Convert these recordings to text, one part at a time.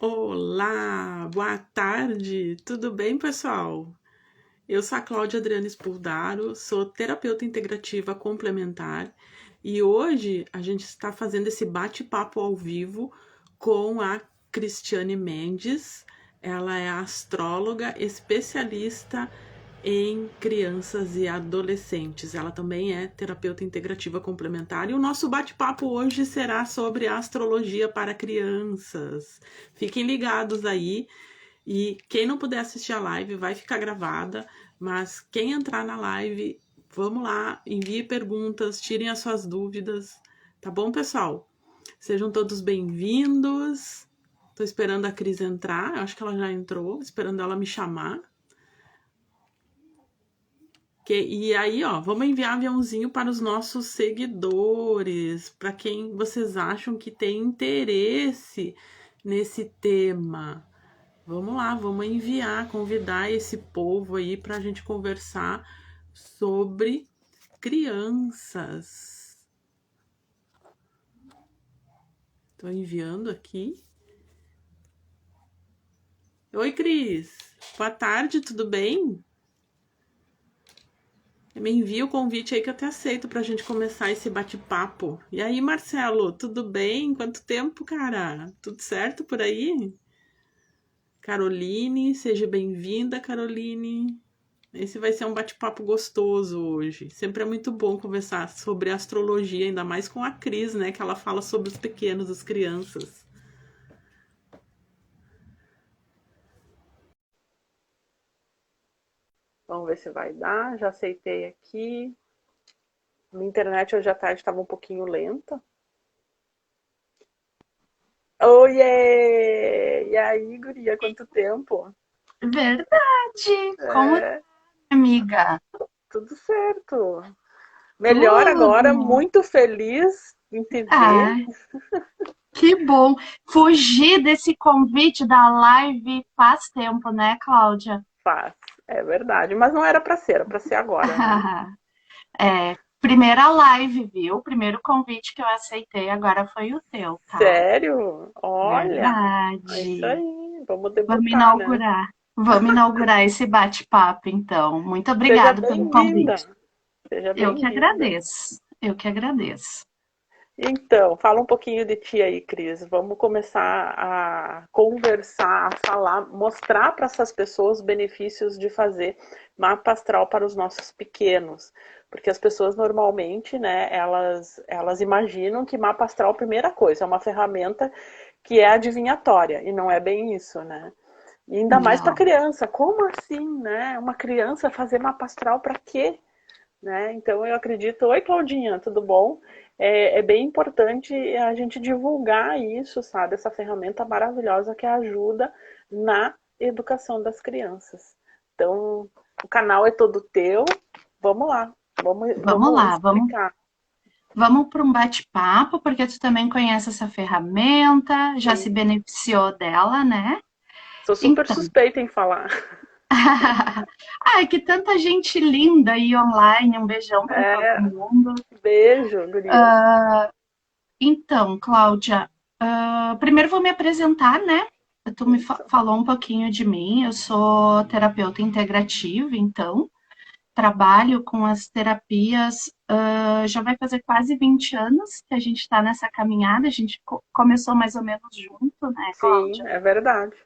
Olá, boa tarde, tudo bem, pessoal? Eu sou a Cláudia Adriana Spurdaro, sou terapeuta integrativa complementar e hoje a gente está fazendo esse bate-papo ao vivo com a Cristiane Mendes. Ela é astróloga especialista em crianças e adolescentes. Ela também é terapeuta integrativa complementar e o nosso bate-papo hoje será sobre astrologia para crianças. Fiquem ligados aí e quem não puder assistir a live vai ficar gravada, mas quem entrar na live, vamos lá, envie perguntas, tirem as suas dúvidas, tá bom, pessoal? Sejam todos bem-vindos. Tô esperando a Cris entrar, eu acho que ela já entrou, esperando ela me chamar. E aí, ó, vamos enviar aviãozinho para os nossos seguidores, para quem vocês acham que tem interesse nesse tema. Vamos lá, vamos enviar, convidar esse povo aí para a gente conversar sobre crianças. Estou enviando aqui. Oi, Cris. Boa tarde, tudo bem? Me envia o convite aí que eu te aceito para a gente começar esse bate-papo. E aí, Marcelo, tudo bem? Quanto tempo, cara? Tudo certo por aí? Caroline, seja bem-vinda, Caroline. Esse vai ser um bate-papo gostoso hoje. Sempre é muito bom conversar sobre astrologia, ainda mais com a Cris, né? Que ela fala sobre os pequenos, as crianças. Vamos ver se vai dar. Já aceitei aqui. Minha internet hoje à tarde estava um pouquinho lenta. Oiê! E aí, guria, quanto tempo? Verdade! Como tá, É, amiga? tudo certo. Melhor agora, Tudo! muito feliz em te ver. Ah, que bom! Fugir desse convite da live faz tempo, né, Cláudia? Faz, é verdade. Mas não era para ser agora, né? É, primeira live, viu? Primeiro convite que eu aceitei agora foi o teu, tá? Sério? Olha, é isso Verdade! aí. Vamos Vamos debutar, né? inaugurar. Vamos inaugurar esse bate-papo, então. Muito Seja obrigada pelo bem-vinda. convite. Seja Eu que bem-vinda. agradeço. Eu que agradeço. Então, fala um pouquinho de ti aí, Cris. Vamos começar a conversar, a falar, mostrar para essas pessoas os benefícios de fazer mapa astral para os nossos pequenos. Porque as pessoas normalmente, né, elas imaginam que mapa astral, primeira coisa, é uma ferramenta que é adivinhatória, e não é bem isso, né? E ainda mais para Não. criança. Como assim, né? Uma criança fazer mapa astral para quê? Né? Então eu acredito. Oi, Claudinha, tudo bom? É bem importante a gente divulgar isso, sabe? Essa ferramenta maravilhosa que ajuda na educação das crianças. Então, o canal é todo teu. Vamos lá, Vamos vamos lá, vamos explicar. Vamos para um bate-papo, porque tu também conhece essa ferramenta, já se Sim, beneficiou dela, né? sou super Então, suspeita em falar. ai, que tanta gente linda aí online, um beijão para todo É, mundo. beijo, guria. Então, Cláudia, primeiro vou me apresentar, né? Tu me Isso. falou um pouquinho de mim, eu sou terapeuta integrativa, então, trabalho com as terapias, já vai fazer quase 20 anos que a gente está nessa caminhada, a gente começou mais ou menos junto, né, Sim, Cláudia? é verdade.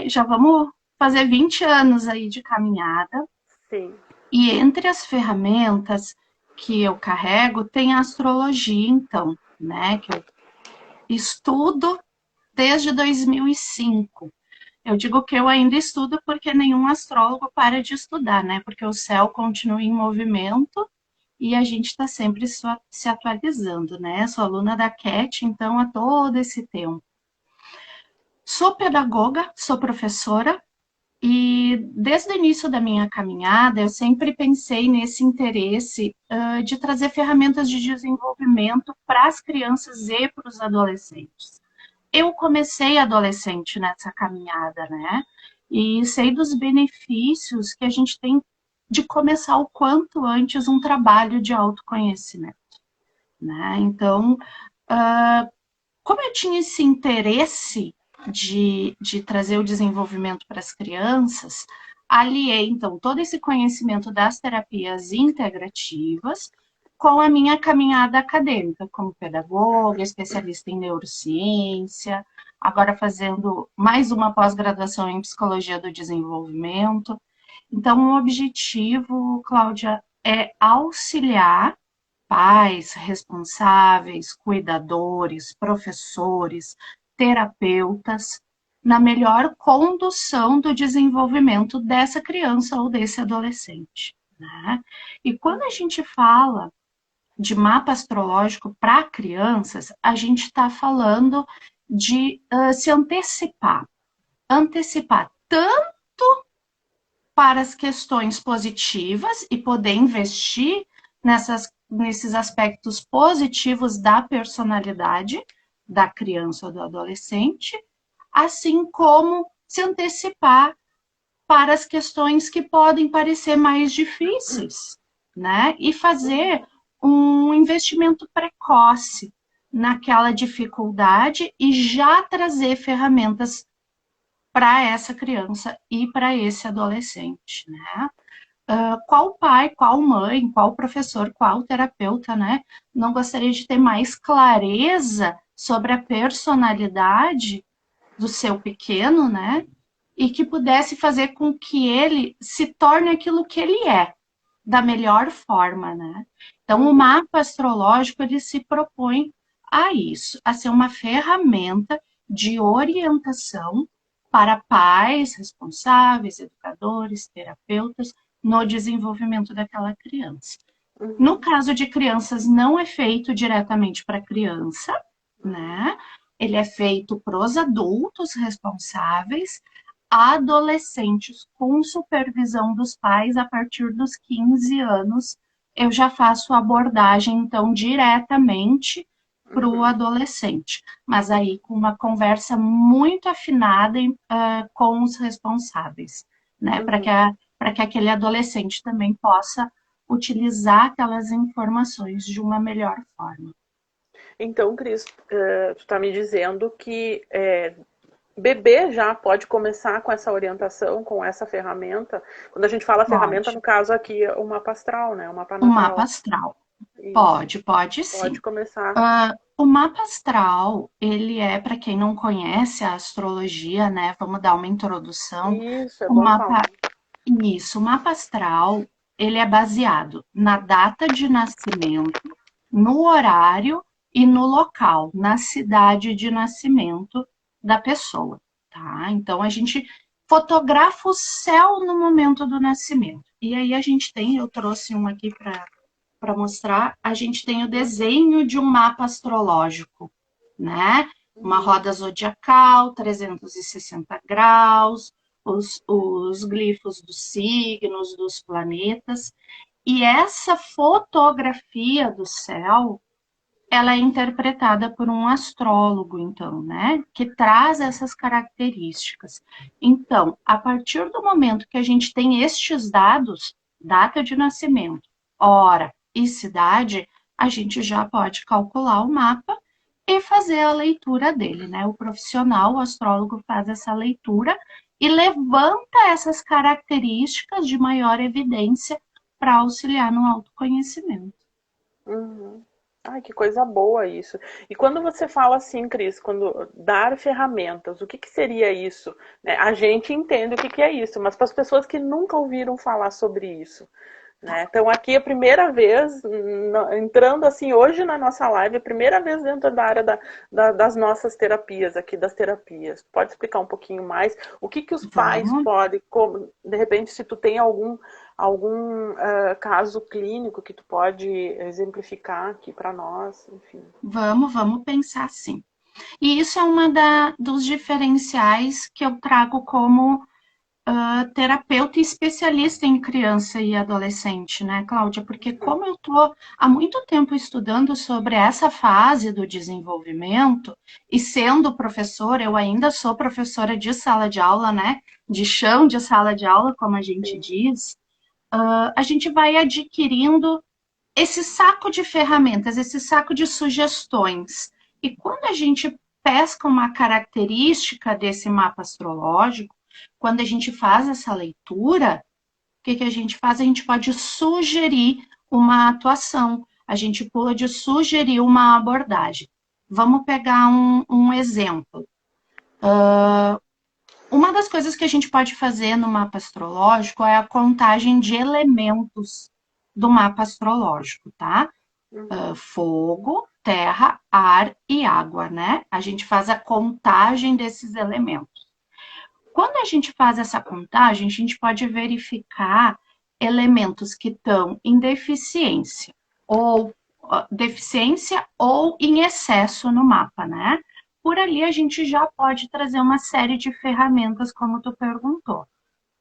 Já vamos fazer 20 anos aí de caminhada. Sim. E entre as ferramentas que eu carrego, tem a astrologia, então, né, que eu estudo desde 2005. Eu digo que eu ainda estudo porque nenhum astrólogo para de estudar, né? Porque o céu continua em movimento e a gente está sempre se atualizando, né? Sou aluna da CAT, então, há todo esse tempo. Sou pedagoga, sou professora e desde o início da minha caminhada eu sempre pensei nesse interesse de trazer ferramentas de desenvolvimento para as crianças e para os adolescentes. Eu comecei adolescente nessa caminhada, né? E sei dos benefícios que a gente tem de começar o quanto antes um trabalho de autoconhecimento, né? Então, como eu tinha esse interesse, de trazer o desenvolvimento para as crianças, aliei, então, todo esse conhecimento das terapias integrativas com a minha caminhada acadêmica, como pedagoga, especialista em neurociência, agora fazendo mais uma pós-graduação em psicologia do desenvolvimento. Então, o objetivo, Cláudia, é auxiliar pais, responsáveis, cuidadores, professores, terapeutas, na melhor condução do desenvolvimento dessa criança ou desse adolescente. Né? E quando a gente fala de mapa astrológico para crianças, a gente está falando de se antecipar. Antecipar tanto para as questões positivas e poder investir nesses aspectos positivos da personalidade da criança ou do adolescente, assim como se antecipar para as questões que podem parecer mais difíceis, né? E fazer um investimento precoce naquela dificuldade e já trazer ferramentas para essa criança e para esse adolescente, né? Qual pai, qual mãe, qual professor, qual terapeuta, né? Não gostaria de ter mais clareza sobre a personalidade do seu pequeno, né? E que pudesse fazer com que ele se torne aquilo que ele é, da melhor forma, né? Então, o mapa astrológico, ele se propõe a isso, a ser uma ferramenta de orientação para pais responsáveis, educadores, terapeutas, no desenvolvimento daquela criança. No caso de crianças, não é feito diretamente para criança, né? Ele é feito para os adultos responsáveis, adolescentes com supervisão dos pais a partir dos 15 anos. Eu já faço abordagem, então, diretamente para o adolescente, mas aí com uma conversa muito afinada com os responsáveis, né? Para que aquele adolescente também possa utilizar aquelas informações de uma melhor forma. Então, Cris, tu está me dizendo que bebê já pode começar com essa orientação, com essa ferramenta. Quando a gente fala ferramenta, no caso aqui, o mapa astral, né? O mapa O natal. mapa astral. Isso. Pode sim. Pode começar. O mapa astral, ele é, para quem não conhece a astrologia, né? Vamos dar uma introdução. Isso, é O bom mapa, falar. o mapa astral, ele é baseado na data de nascimento, no horário e no local, na cidade de nascimento da pessoa, tá? Então a gente fotografa o céu no momento do nascimento. E aí a gente tem, eu trouxe um aqui para mostrar, a gente tem o desenho de um mapa astrológico, né? Uma roda zodiacal, 360 graus, os glifos dos signos, dos planetas. E essa fotografia do céu, ela é interpretada por um astrólogo, então, né? Que traz essas características. Então, a partir do momento que a gente tem estes dados, data de nascimento, hora e cidade, a gente já pode calcular o mapa e fazer a leitura dele, né? O profissional, o astrólogo, faz essa leitura e levanta essas características de maior evidência para auxiliar no autoconhecimento. Uhum. Ai, que coisa boa isso. E quando você fala assim, Cris, quando dar ferramentas, o que que seria isso? Né? A gente entende o que que é isso, mas para as pessoas que nunca ouviram falar sobre isso, né? Então aqui é a primeira vez, entrando assim hoje na nossa live, é a primeira vez dentro da área das nossas terapias, aqui das terapias. Pode explicar um pouquinho mais? O que que os pais podem, como, de repente, se tu tem algum caso clínico que tu pode exemplificar aqui para nós, enfim. Vamos pensar sim. E isso é uma dos diferenciais que eu trago como terapeuta e especialista em criança e adolescente, né, Cláudia? Porque como eu estou há muito tempo estudando sobre essa fase do desenvolvimento e sendo professora, eu ainda sou professora de sala de aula, né? De chão de sala de aula, como a gente diz, a gente vai adquirindo esse saco de ferramentas, esse saco de sugestões. E quando a gente pesca uma característica desse mapa astrológico, quando a gente faz essa leitura, o que a gente faz? A gente pode sugerir uma atuação, a gente pode sugerir uma abordagem. Vamos pegar um exemplo. Uma das coisas que a gente pode fazer no mapa astrológico é a contagem de elementos do mapa astrológico, tá? Fogo, terra, ar e água, né? A gente faz a contagem desses elementos. Quando a gente faz essa contagem, a gente pode verificar elementos que estão em deficiência ou em excesso no mapa, né? Por ali a gente já pode trazer uma série de ferramentas, como tu perguntou.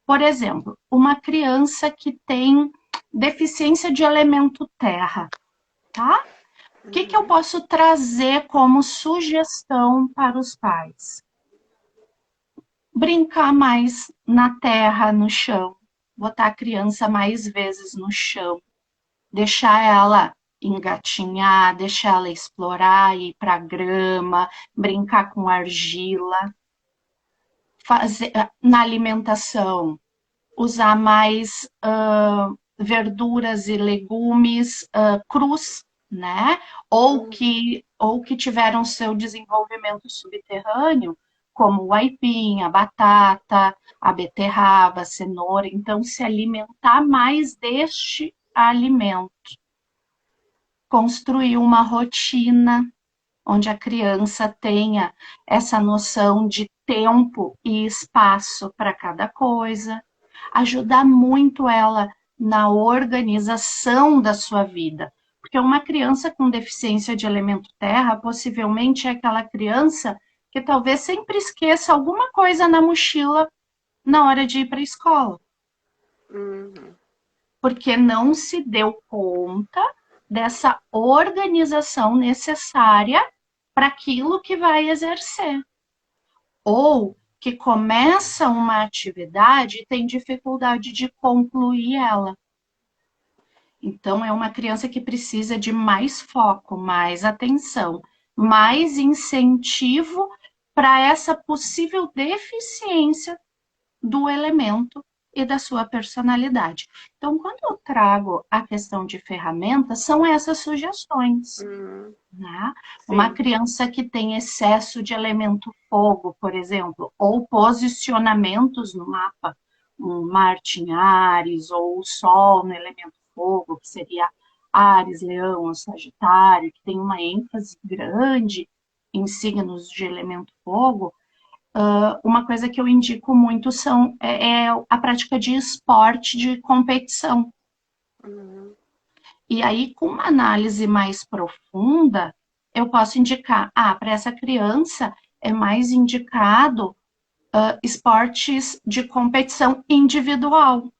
Por exemplo, uma criança que tem deficiência de elemento terra, tá? O que eu posso trazer como sugestão para os pais? Brincar mais na terra, no chão, botar a criança mais vezes no chão, deixar ela engatinhar, deixar ela explorar, ir para grama, brincar com argila, fazer na alimentação, usar mais verduras e legumes crus, né? Ou que tiveram seu desenvolvimento subterrâneo, como o aipim, a batata, a beterraba, a cenoura. Então, se alimentar mais deste alimento. Construir uma rotina onde a criança tenha essa noção de tempo e espaço para cada coisa, ajudar muito ela na organização da sua vida. Porque uma criança com deficiência de elemento terra, possivelmente é aquela criança que talvez sempre esqueça alguma coisa na mochila na hora de ir para a escola. Porque não se deu conta dessa organização necessária para aquilo que vai exercer. Ou que começa uma atividade e tem dificuldade de concluir ela. Então, é uma criança que precisa de mais foco, mais atenção, mais incentivo para essa possível deficiência do elemento e da sua personalidade. Então, quando eu trago a questão de ferramentas, são essas sugestões. Né? Uma criança que tem excesso de elemento fogo, por exemplo, ou posicionamentos no mapa, um Marte em Áries, ou o Sol no elemento fogo, que seria Áries, Leão, Sagitário, que tem uma ênfase grande em signos de elemento fogo, uma coisa que eu indico muito é a prática de esporte de competição. E aí, com uma análise mais profunda, eu posso indicar, para essa criança é mais indicado esportes de competição individual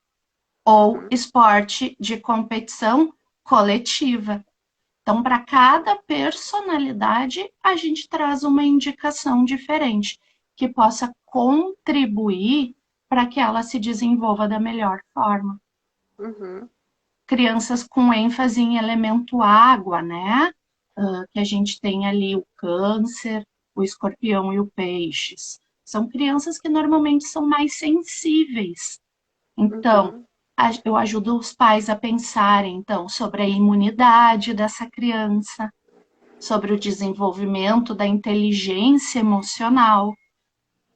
ou esporte de competição coletiva. Então, para cada personalidade, a gente traz uma indicação diferente que possa contribuir para que ela se desenvolva da melhor forma. Crianças com ênfase em elemento água, né? Que a gente tem ali o câncer, o escorpião e o peixes. São crianças que normalmente são mais sensíveis. Então, eu ajudo os pais a pensarem, então, sobre a imunidade dessa criança, sobre o desenvolvimento da inteligência emocional,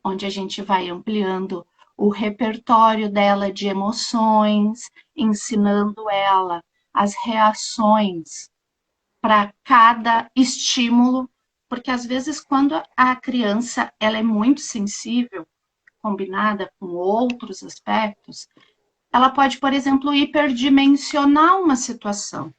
onde a gente vai ampliando o repertório dela de emoções, ensinando ela as reações para cada estímulo, porque às vezes quando a criança ela é muito sensível, combinada com outros aspectos, ela pode, por exemplo, hiperdimensionar uma situação.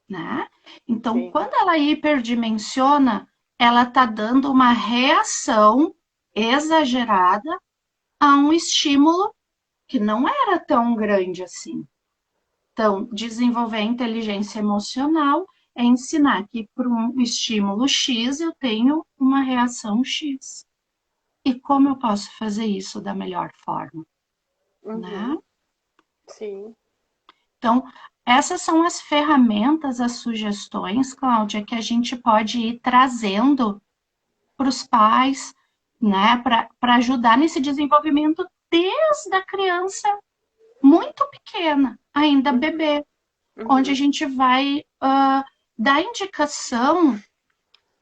Né? Então, quando ela hiperdimensiona, ela está dando uma reação exagerada a um estímulo que não era tão grande assim. Então, desenvolver a inteligência emocional é ensinar que para um estímulo X eu tenho uma reação X. E como eu posso fazer isso da melhor forma? Né? Sim. Então, essas são as ferramentas, as sugestões, Cláudia, que a gente pode ir trazendo para os pais, né, para ajudar nesse desenvolvimento desde a criança muito pequena, ainda bebê, onde a Uhum. gente vai dar indicação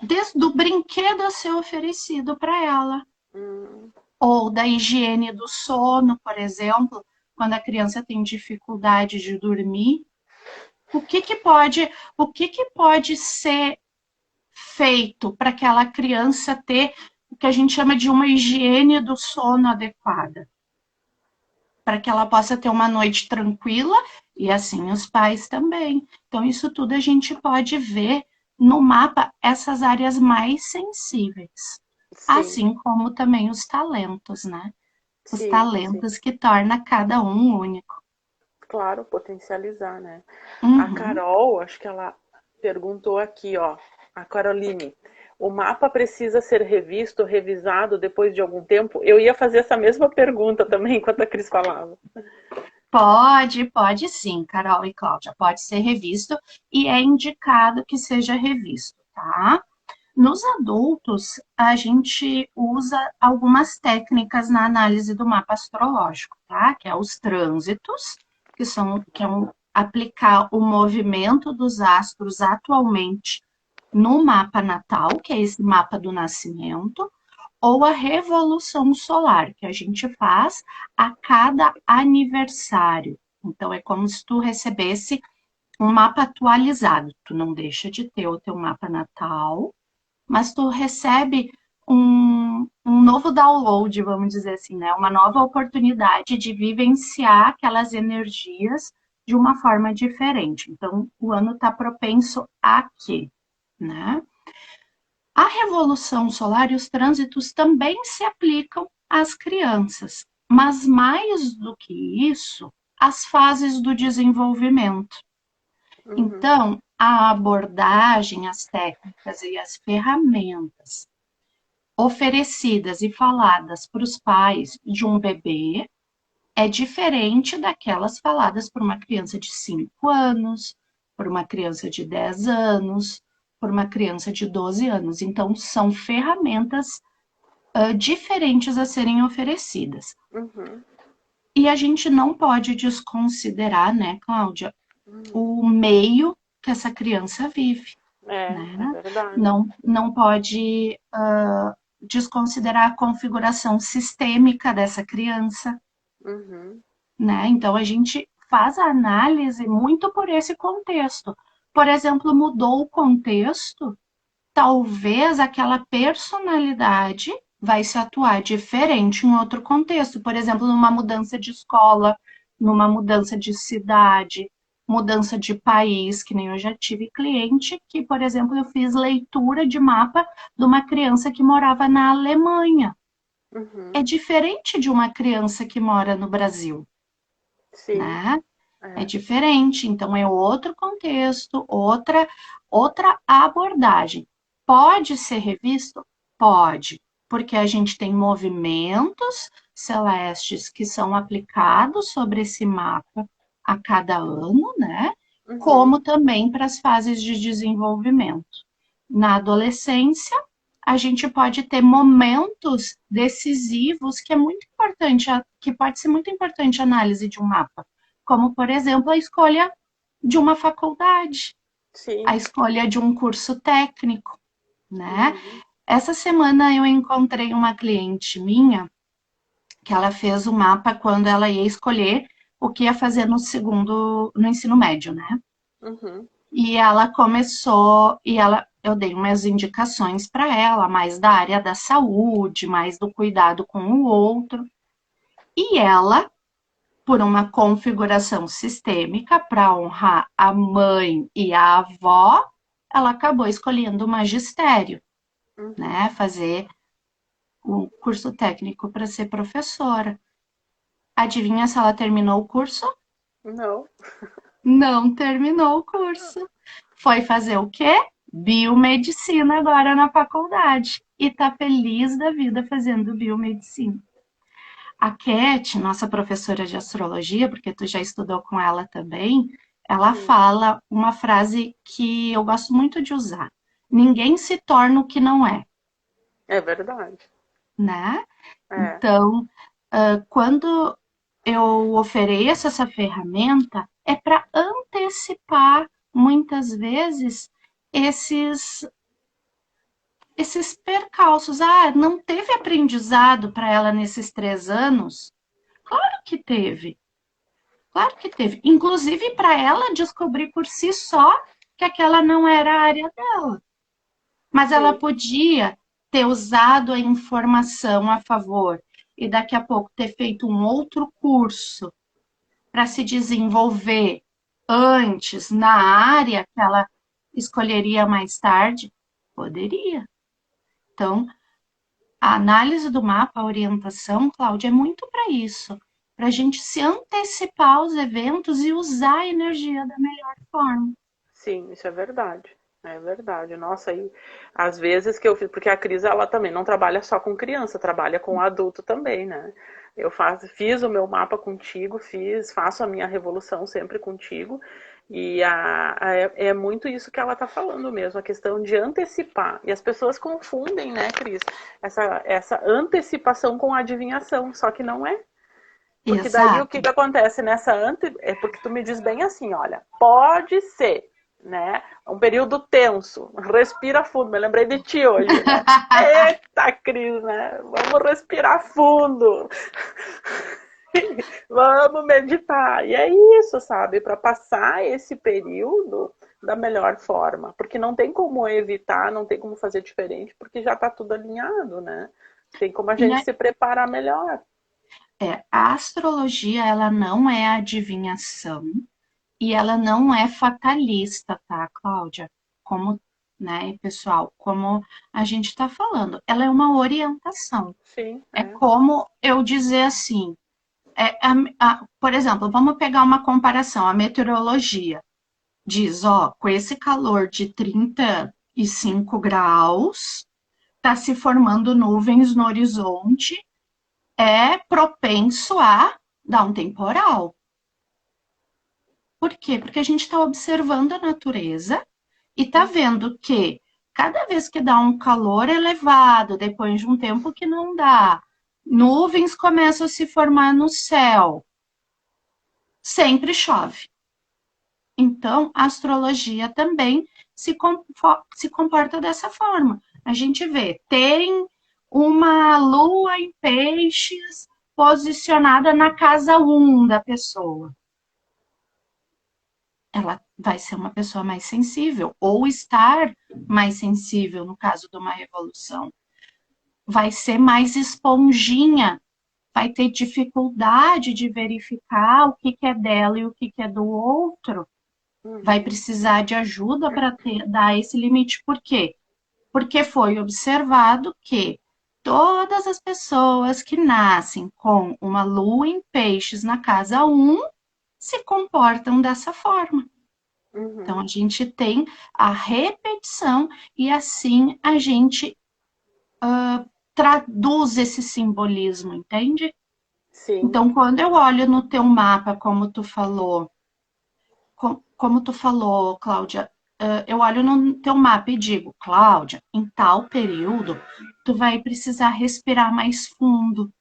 desde o brinquedo a ser oferecido para ela, Hum. ou da higiene do sono, por exemplo, quando a criança tem dificuldade de dormir, o que que pode ser feito para aquela criança ter o que a gente chama de uma higiene do sono adequada, para que ela possa ter uma noite tranquila e assim os pais também. Então, isso tudo a gente pode ver no mapa essas áreas mais sensíveis, Sim, assim como também os talentos, né? Os sim, sim. talentos que torna cada um único. Claro, potencializar, né? A Uhum. Carol, acho que ela perguntou aqui, ó, a Caroline, o mapa precisa ser revisto, revisado depois de algum tempo? Eu ia fazer essa mesma pergunta também enquanto a Cris falava. Pode sim, Carol e Cláudia, pode ser revisto e é indicado que seja revisto, tá? Nos adultos, a gente usa algumas técnicas na análise do mapa astrológico, tá? Que é os trânsitos, que é aplicar o movimento dos astros atualmente no mapa natal, que é esse mapa do nascimento, ou a revolução solar, que a gente faz a cada aniversário. Então, é como se tu recebesse um mapa atualizado. Tu não deixa de ter o teu mapa natal, mas tu recebe um novo download, vamos dizer assim, né? Uma nova oportunidade de vivenciar aquelas energias de uma forma diferente. Então, o ano está propenso a quê? Né? A revolução solar e os trânsitos também se aplicam às crianças, mas mais do que isso, às fases do desenvolvimento. Uhum, Então, a abordagem, as técnicas e as ferramentas oferecidas e faladas para os pais de um bebê é diferente daquelas faladas por uma criança de 5 anos, por uma criança de 10 anos, por uma criança de 12 anos. Então, são ferramentas diferentes a serem oferecidas. uhum, E a gente não pode desconsiderar, né, Cláudia, uhum. o meio que essa criança vive, É né? verdade. Não pode desconsiderar a configuração sistêmica dessa criança, Uhum, né? Então a gente faz a análise muito por esse contexto. Por exemplo, mudou o contexto, talvez aquela personalidade vai se atuar diferente em outro contexto, por exemplo, numa mudança de escola, numa mudança de cidade, mudança de país, que nem eu já tive cliente que, por exemplo, eu fiz leitura de mapa de uma criança que morava na Alemanha. É uhum. diferente de uma criança que mora no Brasil, Sim, né? É é. diferente, então é outro contexto, outra abordagem. Pode ser revisto? Pode, porque a gente tem movimentos celestes que são aplicados sobre esse mapa a cada ano, né? Uhum, Como também para as fases de desenvolvimento. Na adolescência, a gente pode ter momentos decisivos que é muito importante, que pode ser muito importante a análise de um mapa, como, por exemplo, a escolha de uma faculdade, a sim. escolha de um curso técnico, né? Uhum, Essa semana eu encontrei uma cliente minha que ela fez o mapa quando ela ia escolher o que ia fazer no ensino médio, né? uhum, E ela começou, eu dei umas indicações para ela, mais da área da saúde, mais do cuidado com o outro. E ela, por uma configuração sistêmica para honrar a mãe e a avó, ela acabou escolhendo o magistério, uhum. né? Fazer o curso técnico para ser professora. Adivinha se ela terminou o curso? Não. Não terminou o curso. Foi fazer o quê? Biomedicina agora na faculdade. E tá feliz da vida fazendo biomedicina. A Cat, nossa professora de astrologia, porque tu já estudou com ela também, ela Sim, fala uma frase que eu gosto muito de usar: ninguém se torna o que não é, é verdade. né? É, Então, quando eu ofereço essa ferramenta, é para antecipar, muitas vezes, esses, esses percalços. Ah, não teve aprendizado para ela nesses 3 anos? Claro que teve, claro que teve. Inclusive para ela descobrir por si só que aquela não era a área dela. Mas ela sim. podia ter usado a informação a favor e daqui a pouco ter feito um outro curso para se desenvolver antes na área que ela escolheria mais tarde? Poderia. Então, a análise do mapa, a orientação, Cláudia, é muito para isso, para a gente se antecipar aos eventos e usar a energia da melhor forma. Sim, isso é verdade. É verdade. Nossa, e às vezes que eu fiz, porque a Cris ela também não trabalha só com criança, trabalha com adulto também, né? Fiz o meu mapa contigo, faço a minha revolução sempre contigo. E é muito isso que ela tá falando mesmo, a questão de antecipar. E as pessoas confundem, né, Cris? Essa antecipação com adivinhação, só que não é. Porque daí o que, Exato. que acontece é porque tu me diz bem assim, olha, pode ser, né? Um período tenso, respira fundo, me lembrei de ti hoje, né? Eita, Cris, né? Vamos respirar fundo, vamos meditar. E é isso, sabe? Para passar esse período da melhor forma, porque não tem como evitar, não tem como fazer diferente, porque já está tudo alinhado, né? Tem como a E gente se preparar melhor. a astrologia, ela não é adivinhação e ela não é fatalista, tá, Cláudia? Como, né, pessoal, como a gente está falando, ela é uma orientação. Sim, É é. como eu dizer assim, por exemplo, vamos pegar uma comparação, a meteorologia diz, ó, com esse calor de 35 graus, está se formando nuvens no horizonte, é propenso a dar um temporal. Por quê? Porque a gente está observando a natureza e está vendo que cada vez que dá um calor elevado, depois de um tempo que não dá, nuvens começam a se formar no céu, sempre chove. Então, a astrologia também se comporta dessa forma. A gente vê, tem uma lua em peixes posicionada na casa 1 da pessoa. Ela vai ser uma pessoa mais sensível, ou estar mais sensível, no caso de uma revolução. Vai ser mais esponjinha, vai ter dificuldade de verificar o que é dela e o que é do outro, vai Uhum. precisar de ajuda para dar esse limite. Por quê? Porque foi observado que todas as pessoas que nascem com uma lua em peixes na casa 1 se comportam dessa forma. Então, Uhum. a gente tem a repetição e assim a gente traduz esse simbolismo, entende? Sim. Então, quando eu olho no teu mapa, como tu falou, Cláudia, eu olho no teu mapa e digo, Cláudia, em tal período, tu vai precisar respirar mais fundo.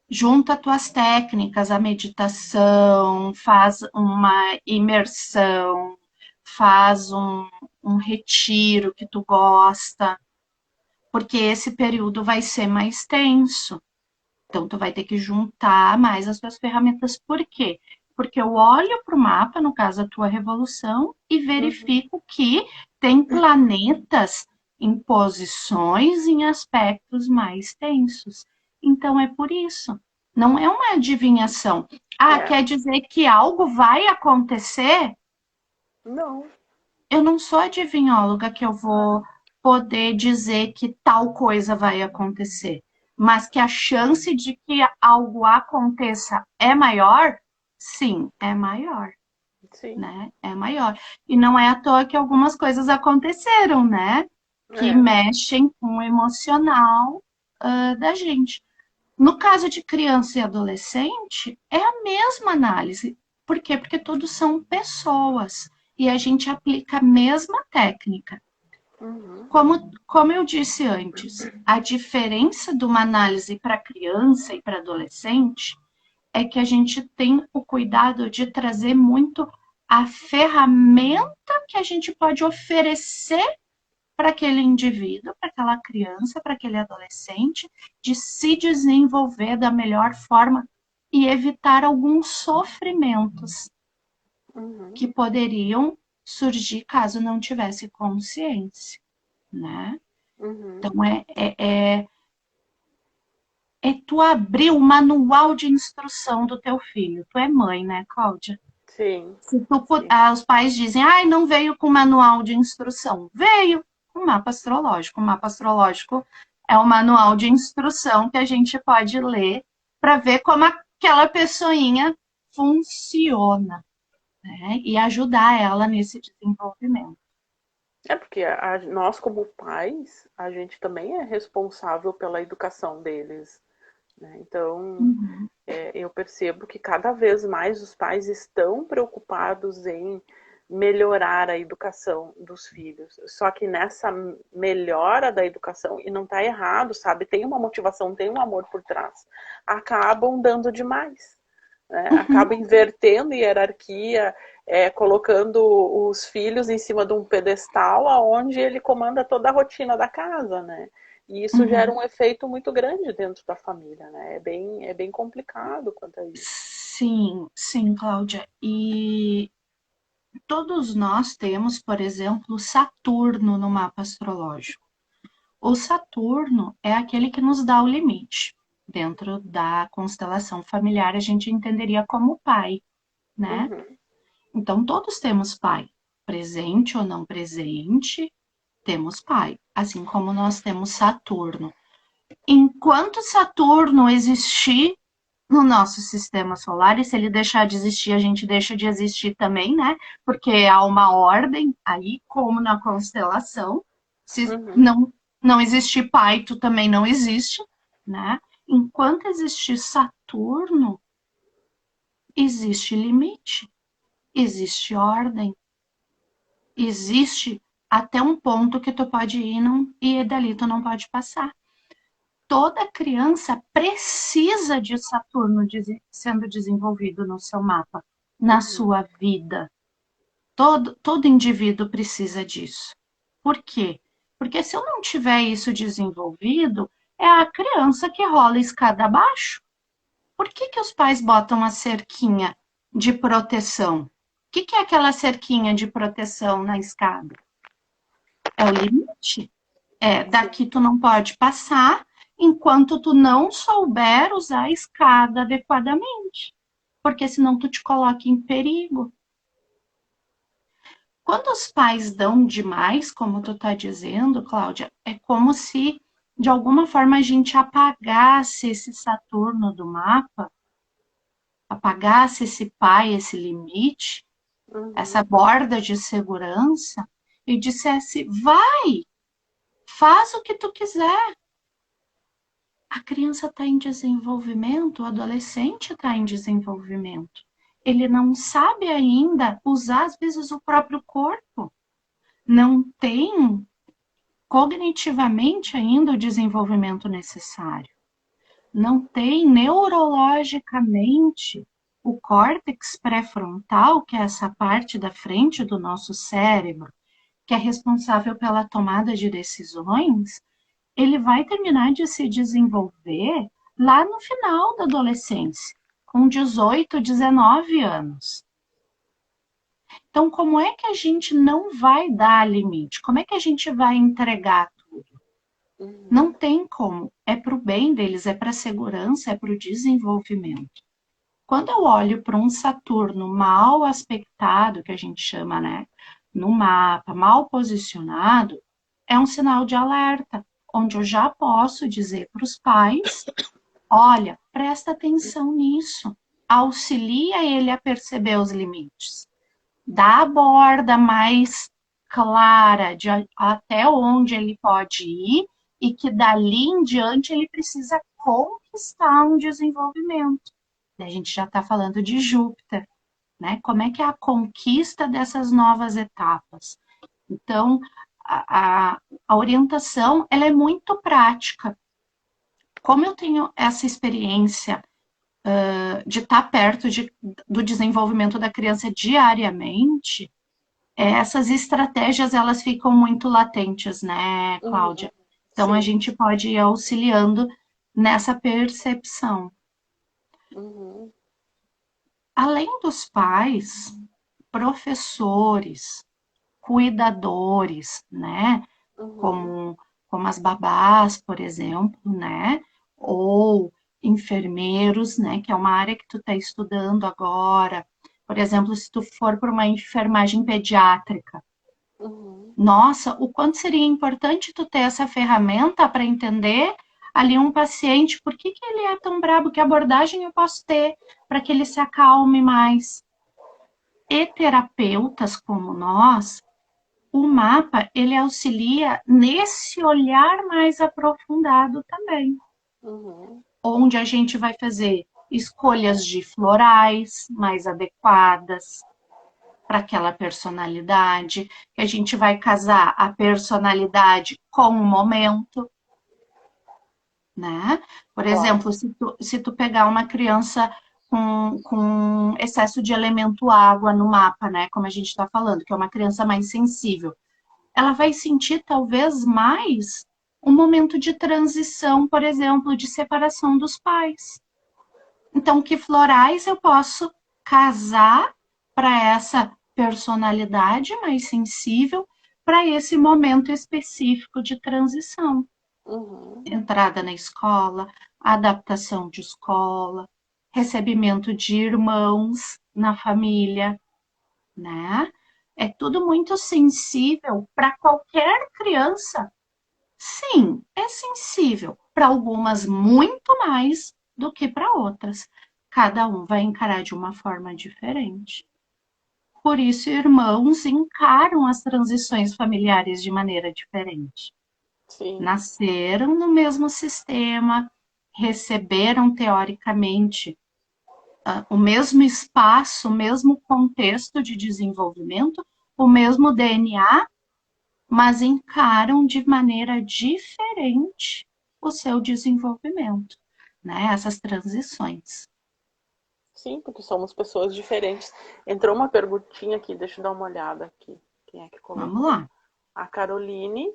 Junta tuas técnicas, a meditação, faz uma imersão, faz um retiro que tu gosta, porque esse período vai ser mais tenso. Então, tu vai ter que juntar mais as tuas ferramentas. Por quê? Porque eu olho para o mapa, no caso a tua revolução, e Uhum. verifico que tem planetas em posições em aspectos mais tensos. Então, é por isso. Não é uma adivinhação. Ah, É. quer dizer que algo vai acontecer? Não. Eu não sou adivinhóloga que eu vou poder dizer que tal coisa vai acontecer, mas que a chance de que algo aconteça é maior? Sim, é maior, Sim. né? É maior. E não é à toa que algumas coisas aconteceram, né? Que É. mexem com o emocional, da gente. No caso de criança e adolescente, é a mesma análise. Por quê? Porque todos são pessoas e a gente aplica a mesma técnica. Uhum. Como eu disse antes, a diferença de uma análise para criança e para adolescente é que a gente tem o cuidado de trazer muito a ferramenta que a gente pode oferecer para aquele indivíduo, para aquela criança, para aquele adolescente, de se desenvolver da melhor forma e evitar alguns sofrimentos Uhum. que poderiam surgir caso não tivesse consciência, né? Uhum. Então, é tu abrir o manual de instrução do teu filho. Tu é mãe, né, Cláudia? Sim, Se tu, sim. os pais dizem, ai, não veio com manual de instrução. Veio com mapa astrológico. O mapa astrológico é o manual de instrução que a gente pode ler para ver como aquela pessoinha funciona, né? E ajudar ela nesse desenvolvimento. É porque nós, como pais, a gente também é responsável pela educação deles, né? Então, Uhum. eu percebo que cada vez mais os pais estão preocupados em melhorar a educação dos filhos. Só que nessa melhora da educação, e não está errado, sabe? Tem uma motivação, tem um amor por trás. Acabam dando demais, né? Acaba invertendo hierarquia, colocando os filhos em cima de um pedestal aonde ele comanda toda a rotina da casa, né? E isso gera Uhum. um efeito muito grande dentro da família, né? É bem complicado quanto a isso. Sim, sim, Cláudia. E todos nós temos, por exemplo, Saturno no mapa astrológico. O Saturno é aquele que nos dá o limite. Dentro da constelação familiar, a gente entenderia como pai, né? Uhum. Então, todos temos pai. Presente ou não presente, temos pai. Assim como nós temos Saturno. Enquanto Saturno existir no nosso sistema solar, e se ele deixar de existir, a gente deixa de existir também, né? Porque há uma ordem aí, como na constelação. Se Uhum. não existir pai, tu também não existe, né? Enquanto existir Saturno, existe limite, existe ordem, existe até um ponto que tu pode ir e dali tu não pode passar. Toda criança precisa de Saturno sendo desenvolvido no seu mapa, na Uhum. sua vida. Todo indivíduo precisa disso. Por quê? Porque se eu não tiver isso desenvolvido, é a criança que rola a escada abaixo. Por que os pais botam a cerquinha de proteção? O que é aquela cerquinha de proteção na escada? É o limite. Sim. Daqui tu não pode passar enquanto tu não souber usar a escada adequadamente, porque senão tu te coloca em perigo. Quando os pais dão demais, como tu tá dizendo, Cláudia, é como se de alguma forma a gente apagasse esse Saturno do mapa, apagasse esse pai, esse limite, essa Uhum. borda de segurança e dissesse: vai, faz o que tu quiser. A criança está em desenvolvimento, o adolescente está em desenvolvimento. Ele não sabe ainda usar, às vezes, o próprio corpo. Não tem cognitivamente ainda o desenvolvimento necessário. Não tem neurologicamente o córtex pré-frontal, que é essa parte da frente do nosso cérebro, que é responsável pela tomada de decisões, ele vai terminar de se desenvolver lá no final da adolescência, com 18, 19 anos. Então, como é que a gente não vai dar limite? Como é que a gente vai entregar tudo? Uhum. Não tem como. É para o bem deles, é para a segurança, é para o desenvolvimento. Quando eu olho para um Saturno mal aspectado, que a gente chama, né, no mapa, mal posicionado, é um sinal de alerta, onde eu já posso dizer para os pais: olha, presta atenção nisso, auxilia ele a perceber os limites, dá a borda mais clara de até onde ele pode ir e que dali em diante ele precisa conquistar um desenvolvimento. A gente já está falando de Júpiter. né? Como é que é a conquista dessas novas etapas? Então, a orientação, ela é muito prática. Como eu tenho essa experiência de estar perto do desenvolvimento da criança diariamente, essas estratégias elas ficam muito latentes, né, Uhum. Cláudia? Então a Sim. gente pode ir auxiliando nessa percepção. Uhum. Além dos pais, professores, cuidadores, né? Uhum. Como as babás, por exemplo, né? Ou enfermeiros, né? Que é uma área que tu está estudando agora. Por exemplo, se tu for para uma enfermagem pediátrica, Uhum. nossa, o quanto seria importante tu ter essa ferramenta para entender ali um paciente, por que que ele é tão brabo, que abordagem eu posso ter para que ele se acalme mais. E terapeutas como nós, o mapa, ele auxilia nesse olhar mais aprofundado também, Uhum. onde a gente vai fazer escolhas de florais mais adequadas para aquela personalidade, que a gente vai casar a personalidade com o momento, né? Por Claro. exemplo, se tu pegar uma criança com excesso de elemento água no mapa, né? Como a gente está falando, que é uma criança mais sensível, ela vai sentir talvez mais um momento de transição, por exemplo, de separação dos pais. Então, que florais eu posso casar para essa personalidade mais sensível, para esse momento específico de transição? Uhum. Entrada na escola, adaptação de escola, recebimento de irmãos na família, né? É tudo muito sensível para qualquer criança. Sim, é sensível para algumas muito mais do que para outras. Cada um vai encarar de uma forma diferente. Por isso, irmãos encaram as transições familiares de maneira diferente. Sim. Nasceram no mesmo sistema, receberam teoricamente o mesmo espaço, o mesmo contexto de desenvolvimento, o mesmo DNA, mas encaram de maneira diferente o seu desenvolvimento, né? Essas transições. Sim, porque somos pessoas diferentes. Entrou uma perguntinha aqui, deixa eu dar uma olhada aqui. Quem é que Vamos colocou? lá. A Caroline,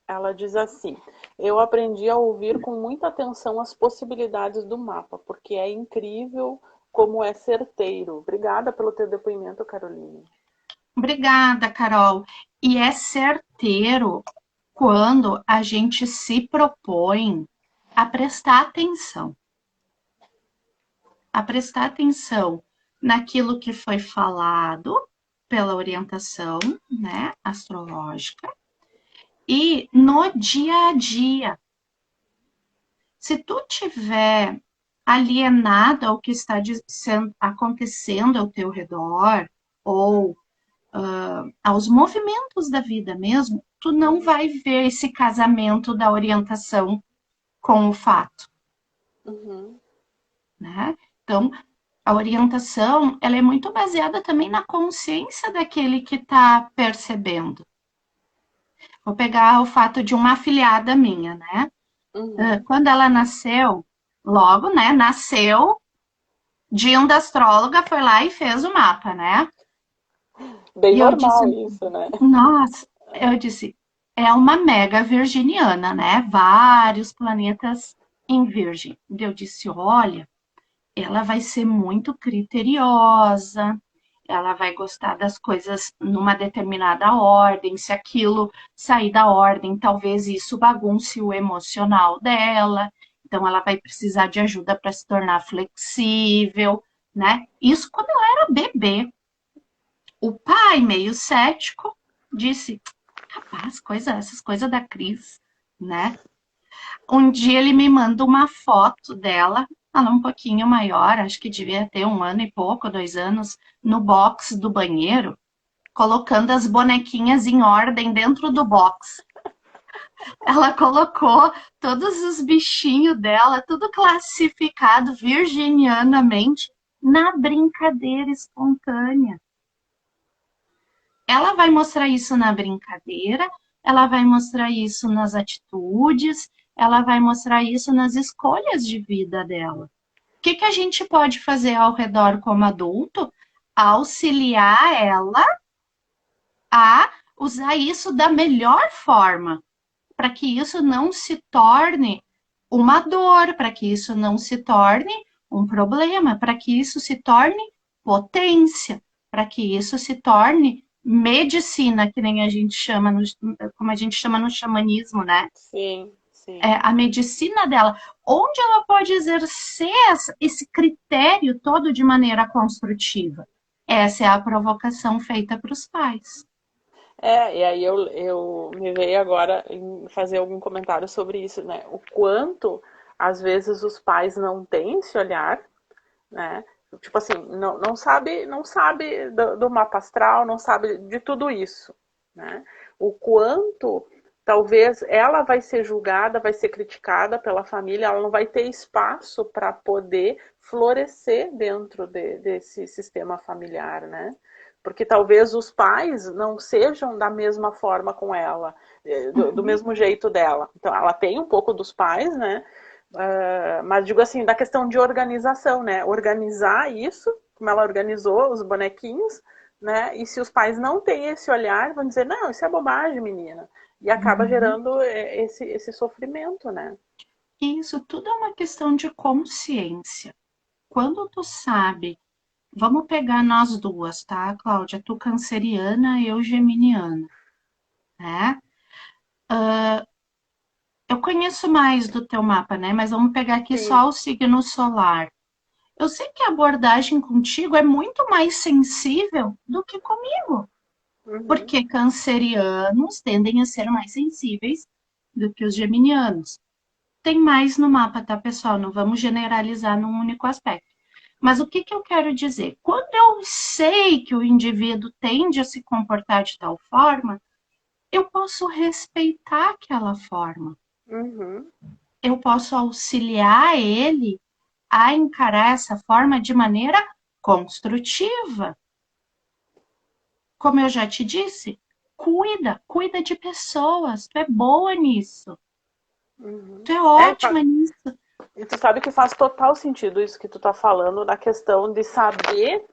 ela diz assim: eu aprendi a ouvir com muita atenção as possibilidades do mapa, porque é incrível como é certeiro. Obrigada pelo teu depoimento, Caroline. Obrigada, Carol. E é certeiro quando a gente se propõe a prestar atenção, a prestar atenção naquilo que foi falado pela orientação, né, astrológica e no dia a dia. Se tu tiver alienada ao que está acontecendo ao teu redor ou aos movimentos da vida mesmo, tu não vai ver esse casamento da orientação com o fato, Uhum. né? Então, a orientação, ela é muito baseada também na consciência daquele que está percebendo. Vou pegar o fato de uma afilhada minha, né? Uhum. Quando ela nasceu, logo, né? Nasceu, Dinda astróloga foi lá e fez o mapa, né? Bem E eu disse, normal isso, né? nossa, eu disse, é uma mega virginiana, né? Vários planetas em Virgem. E eu disse, olha, ela vai ser muito criteriosa, ela vai gostar das coisas numa determinada ordem, se aquilo sair da ordem, talvez isso bagunce o emocional dela, então ela vai precisar de ajuda para se tornar flexível, né? Isso quando ela era bebê. O pai, meio cético, disse: capaz, essas coisas da Cris, né? Um dia ele me manda uma foto dela, ela um pouquinho maior, acho que devia ter 1 ano e pouco, 2 anos, no box do banheiro, colocando as bonequinhas em ordem dentro do box. Ela colocou todos os bichinhos dela, tudo classificado virginianamente, na brincadeira espontânea. Ela vai mostrar isso na brincadeira, ela vai mostrar isso nas atitudes, ela vai mostrar isso nas escolhas de vida dela. O que a gente pode fazer ao redor como adulto? Auxiliar ela a usar isso da melhor forma, para que isso não se torne uma dor, para que isso não se torne um problema, para que isso se torne potência, para que isso se torne medicina, que nem a gente chama, como a gente chama no xamanismo, né? Sim, sim. A medicina dela, onde ela pode exercer esse critério todo de maneira construtiva. Essa é a provocação feita para os pais. E aí eu me veio agora em fazer algum comentário sobre isso, né? O quanto, às vezes, os pais não têm esse olhar, né? Tipo assim, não sabe do mapa astral, não sabe de tudo isso, né? O quanto talvez ela vai ser julgada, vai ser criticada pela família, ela não vai ter espaço para poder florescer dentro desse sistema familiar, né? Porque talvez os pais não sejam da mesma forma com ela, do mesmo jeito dela. Então ela tem um pouco dos pais, né? Mas digo assim, da questão de organização, né? Organizar isso, como ela organizou os bonequinhos, né? E se os pais não têm esse olhar, vão dizer, não, isso é bobagem, menina. E acaba gerando esse sofrimento, né? Isso tudo é uma questão de consciência. Quando tu sabe, vamos pegar nós duas, tá, Cláudia? Tu canceriana, eu geminiana, né? Eu conheço mais do teu mapa, né? Mas vamos pegar aqui Sim. só o signo solar. Eu sei que a abordagem contigo é muito mais sensível do que comigo, Uhum. porque cancerianos tendem a ser mais sensíveis do que os geminianos. Tem mais no mapa, tá, pessoal? Não vamos generalizar num único aspecto. Mas o que eu quero dizer? Quando eu sei que o indivíduo tende a se comportar de tal forma, eu posso respeitar aquela forma. Uhum. Eu posso auxiliar ele a encarar essa forma de maneira construtiva. Como eu já te disse, cuida de pessoas. Tu é boa nisso. Uhum. Tu é ótima nisso. E tu sabe que faz total sentido isso que tu tá falando na questão de saber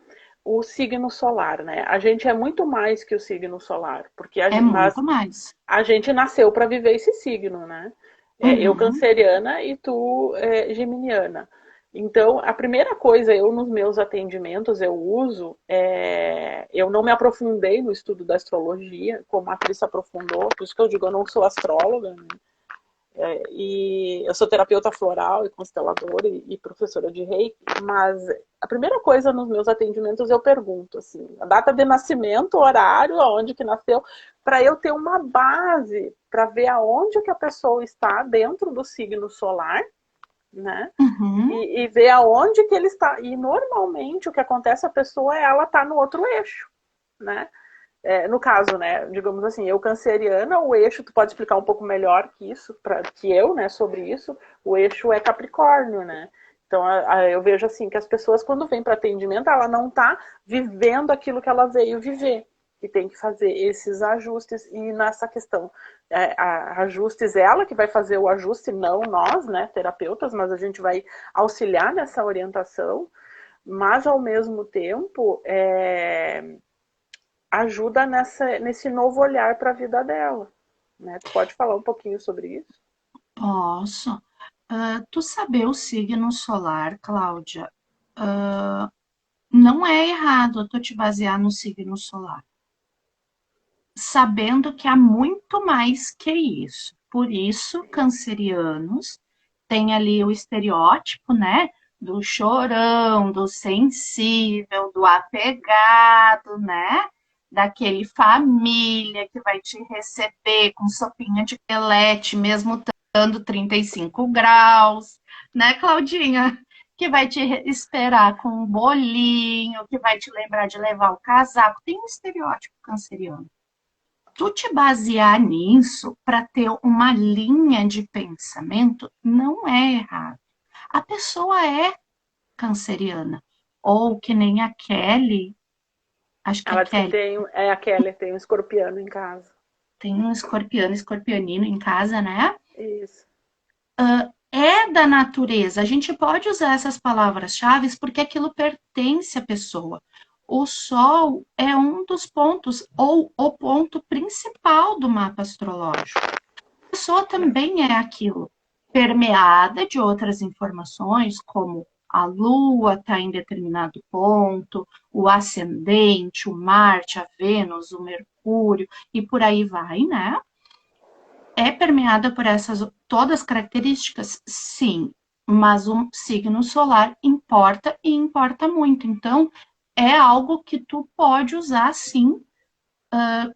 o signo solar, né? A gente é muito mais que o signo solar, porque É mas muito mais. a gente nasceu para viver esse signo, né? Eu Uhum. canceriana e tu geminiana. Então, a primeira coisa, eu nos meus atendimentos, eu uso, eu não me aprofundei no estudo da astrologia, como a Cris aprofundou, por isso que eu digo, eu não sou astróloga, né? E eu sou terapeuta floral e consteladora e professora de reiki, mas a primeira coisa nos meus atendimentos eu pergunto, assim, a data de nascimento, horário, aonde que nasceu, para eu ter uma base para ver aonde que a pessoa está dentro do signo solar, né? Uhum. E ver aonde que ele está. E normalmente o que acontece, a pessoa ela está no outro eixo, né? No caso, né, digamos assim, eu canceriana, o eixo, tu pode explicar um pouco melhor que isso, que eu, né, sobre isso, o eixo é Capricórnio, né? Então, eu vejo assim, que as pessoas, quando vêm para atendimento, ela não está vivendo aquilo que ela veio viver, e tem que fazer esses ajustes, e nessa questão, ajustes, ela que vai fazer o ajuste, não nós, né, terapeutas, mas a gente vai auxiliar nessa orientação, mas ao mesmo tempo, ajuda nesse novo olhar para a vida dela. Né? Tu pode falar um pouquinho sobre isso? Posso. Tu saber o signo solar, Cláudia, não é errado tu te basear no signo solar, sabendo que há muito mais que isso. Por isso, cancerianos têm ali o estereótipo, né? Do chorão, do sensível, do apegado, né? Daquele família que vai te receber com sopinha de pelete, mesmo estando 35 graus, né, Claudinha? Que vai te esperar com um bolinho, que vai te lembrar de levar o casaco. Tem um estereótipo canceriano. Tu te basear nisso para ter uma linha de pensamento não é errado. A pessoa é canceriana. ou que nem a Kelly, acho que é Ela disse que Kelly, tem, é a Kelly, tem um escorpiano em casa. tem um escorpiano, escorpionino em casa, né? Isso. É da natureza. A gente pode usar essas palavras-chave porque aquilo pertence à pessoa. O Sol é um dos pontos, ou o ponto principal do mapa astrológico. A pessoa também é aquilo, permeada de outras informações, como a Lua está em determinado ponto, o ascendente, o Marte, a Vênus, o Mercúrio, e por aí vai, né? É permeada por essas todas as características? Sim, mas o signo solar importa e importa muito. Então, é algo que tu pode usar sim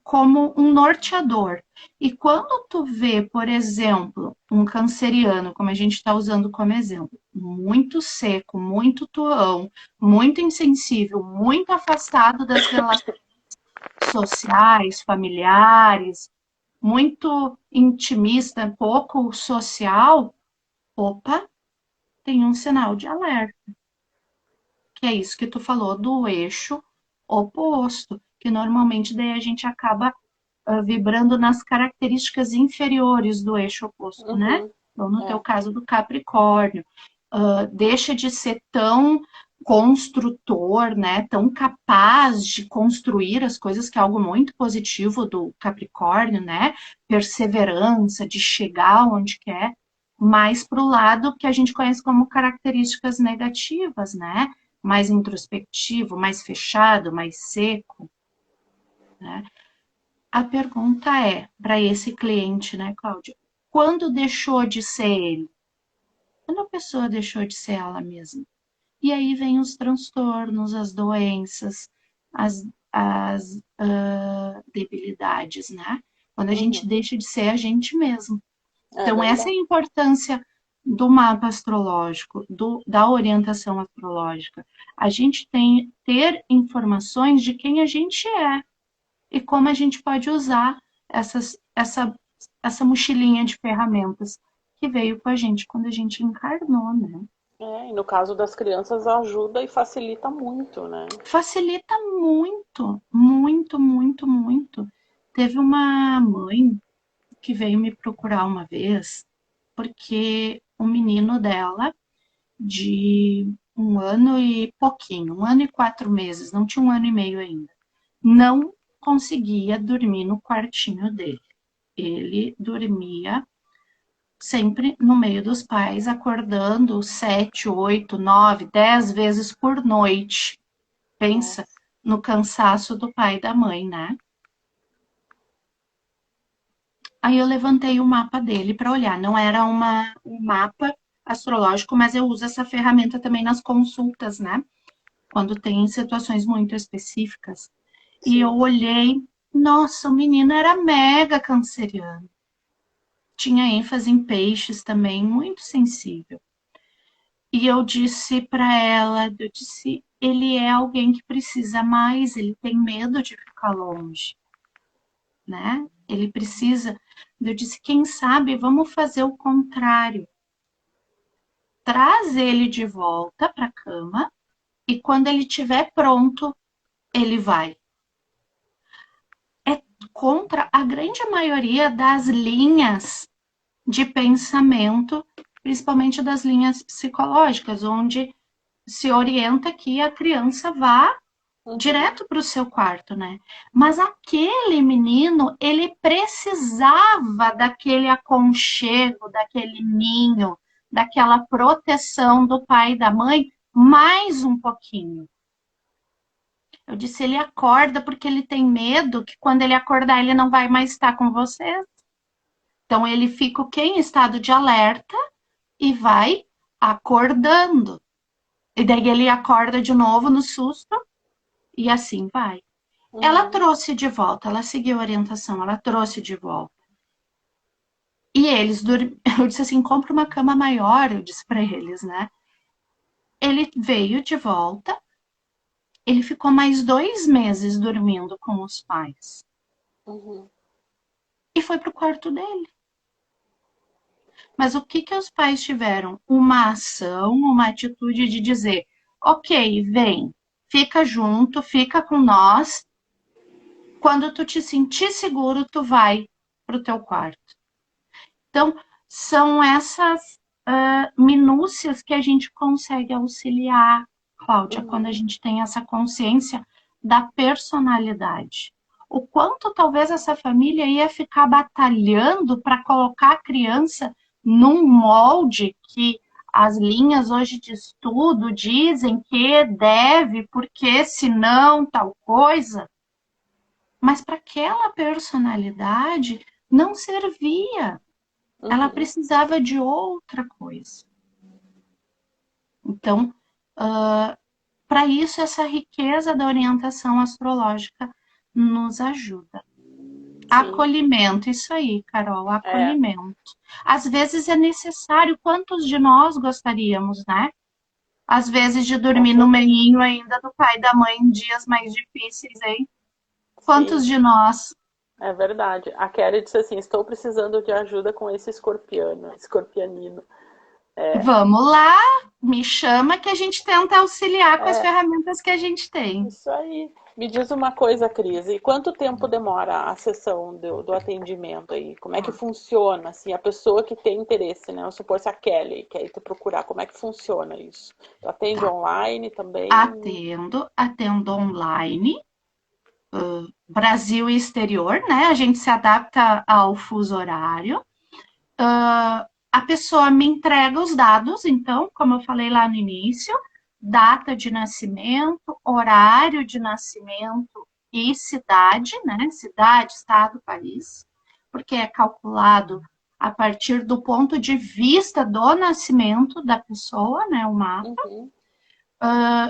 como um norteador. E quando tu vê, por exemplo, um canceriano, como a gente está usando como exemplo, muito seco, muito tuão, muito insensível, muito afastado das relações sociais, familiares, muito intimista, pouco social, opa, tem um sinal de alerta, que é isso que tu falou do eixo oposto, que normalmente daí a gente acaba vibrando nas características inferiores do eixo oposto, né? Uhum. Então, no teu É. caso do Capricórnio, deixa de ser tão construtor, né? Tão capaz de construir as coisas, que é algo muito positivo do Capricórnio, né? Perseverança, de chegar onde quer, mais para o lado que a gente conhece como características negativas, né? Mais introspectivo, mais fechado, mais seco, né? A pergunta é, para esse cliente, né, Cláudia? Quando deixou de ser ele? Quando a pessoa deixou de ser ela mesma? E aí vem os transtornos, as doenças, as debilidades, né? Quando a gente Uhum. deixa de ser a gente mesmo. É Então, essa é verdade. a importância do mapa astrológico, da orientação astrológica. A gente tem ter informações de quem a gente é e como a gente pode usar essa mochilinha de ferramentas que veio com a gente quando a gente encarnou, né? É, e no caso das crianças ajuda e facilita muito, né? Facilita muito, muito, muito, muito. Teve uma mãe que veio me procurar uma vez, porque o menino dela, de 1 ano e pouquinho, 1 ano e 4 meses, não tinha 1 ano e meio ainda, não conseguia dormir no quartinho dele. Ele dormia sempre no meio dos pais, acordando 7, 8, 9, 10 vezes por noite. Pensa Nossa. no cansaço do pai e da mãe, né? Aí eu levantei o mapa dele para olhar. Não era um mapa astrológico, mas eu uso essa ferramenta também nas consultas, né? Quando tem situações muito específicas. E eu Sim. olhei, nossa, o menino era mega canceriano. Tinha ênfase em peixes também, muito sensível. E eu disse para ela, eu disse, ele é alguém que precisa mais, ele tem medo de ficar longe, né? Ele precisa. Eu disse, quem sabe, vamos fazer o contrário. Traz ele de volta para a cama e quando ele estiver pronto, ele vai. É contra a grande maioria das linhas de pensamento, principalmente das linhas psicológicas, onde se orienta que a criança vá Uhum. direto para o seu quarto, né? Mas aquele menino, ele precisava daquele aconchego, daquele ninho, daquela proteção do pai e da mãe mais um pouquinho. Eu disse, ele acorda porque ele tem medo que quando ele acordar ele não vai mais estar com você. Então ele fica o quê? Em estado de alerta e vai acordando. E daí ele acorda de novo no susto e assim vai. Ela Uhum. trouxe de volta, ela seguiu a orientação, ela trouxe de volta. E eles eu disse assim, compra uma cama maior, eu disse para eles, né? Ele veio de volta, ele ficou mais 2 meses dormindo com os pais Uhum. e foi pro quarto dele. Mas o que que os pais tiveram? Uma ação, uma atitude de dizer, Ok, vem, fica junto, fica com nós. Quando tu te sentir seguro, tu vai pro teu quarto. Então, são essas minúcias que a gente consegue auxiliar, Cláudia, quando a Uhum. gente tem essa consciência da personalidade. O quanto talvez essa família ia ficar batalhando para colocar a criança num molde que as linhas hoje de estudo dizem que deve, porque senão tal coisa, mas para aquela personalidade não servia, ela Uhum. precisava de outra coisa. Então, para isso, essa riqueza da orientação astrológica nos ajuda. Sim. Acolhimento, isso aí, Carol, É, acolhimento. Às vezes é necessário, quantos de nós gostaríamos, né? Às vezes de com dormir no certeza. meio ainda do pai e da mãe em dias mais difíceis, hein? Sim, Quantos de nós? é verdade. A Kelly disse assim: estou precisando de ajuda com esse escorpiano, escorpianino. É, Vamos lá, me chama que a gente tenta auxiliar com as é, ferramentas que a gente tem. isso aí. Me diz uma coisa, Cris, e quanto tempo demora a sessão do atendimento aí? Como é que funciona, assim, a pessoa que tem interesse, né? Vamos supor se a Kelly quer ir te procurar, como é que funciona isso? Tu atende Tá, online também? atendo online, Brasil e exterior, né? A gente se adapta ao fuso horário. A pessoa me entrega os dados, então, como eu falei lá no início, data de nascimento, horário de nascimento e cidade, né? Cidade, estado, país, porque é calculado a partir do ponto de vista do nascimento da pessoa, né? O mapa. Uhum,